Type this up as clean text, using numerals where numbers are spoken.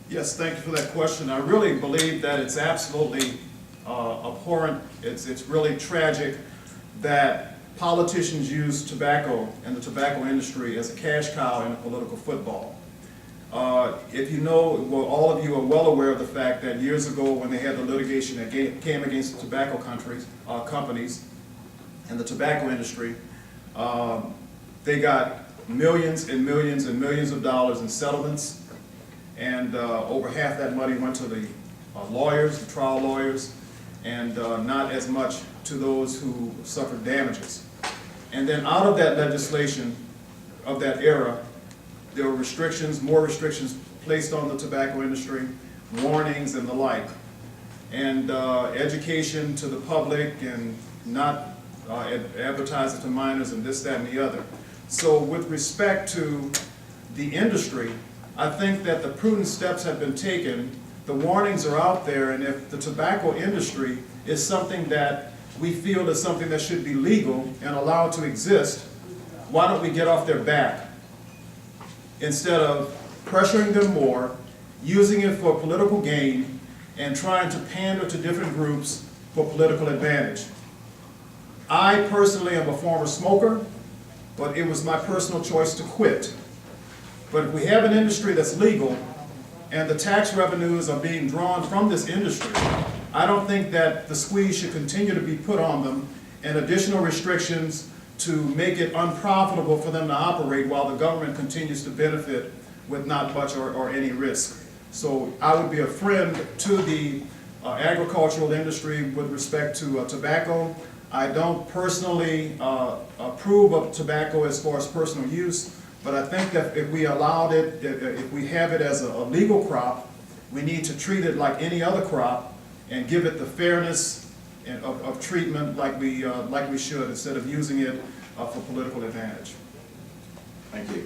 Yes, thank you for that question. I really believe that it's absolutely abhorrent. It's really tragic that politicians use tobacco and the tobacco industry as a cash cow in a political football. If you know, well, all of you are well aware of the fact that years ago when they had the litigation that came against the tobacco companies and the tobacco industry, they got millions and millions and millions of dollars in settlements, and over half that money went to the lawyers, the trial lawyers, and not as much to those who suffered damages. And then out of that legislation of that era, there were restrictions, more restrictions placed on the tobacco industry, warnings and the like, and education to the public and not advertising to minors and this, that, and the other. So with respect to the industry, I think that the prudent steps have been taken. The warnings are out there, and if the tobacco industry is something that we feel is something that should be legal and allowed to exist, why don't we get off their back instead of pressuring them more, using it for political gain, and trying to pander to different groups for political advantage. I personally am a former smoker, but it was my personal choice to quit. But if we have an industry that's legal and the tax revenues are being drawn from this industry, I don't think that the squeeze should continue to be put on them and additional restrictions to make it unprofitable for them to operate while the government continues to benefit with not much or any risk. So I would be a friend to the agricultural industry with respect to tobacco. I don't personally approve of tobacco as far as personal use, but I think that if we allowed it, if we have it as a legal crop, we need to treat it like any other crop and give it the fairness of treatment like we should, instead of using it for political advantage. Thank you.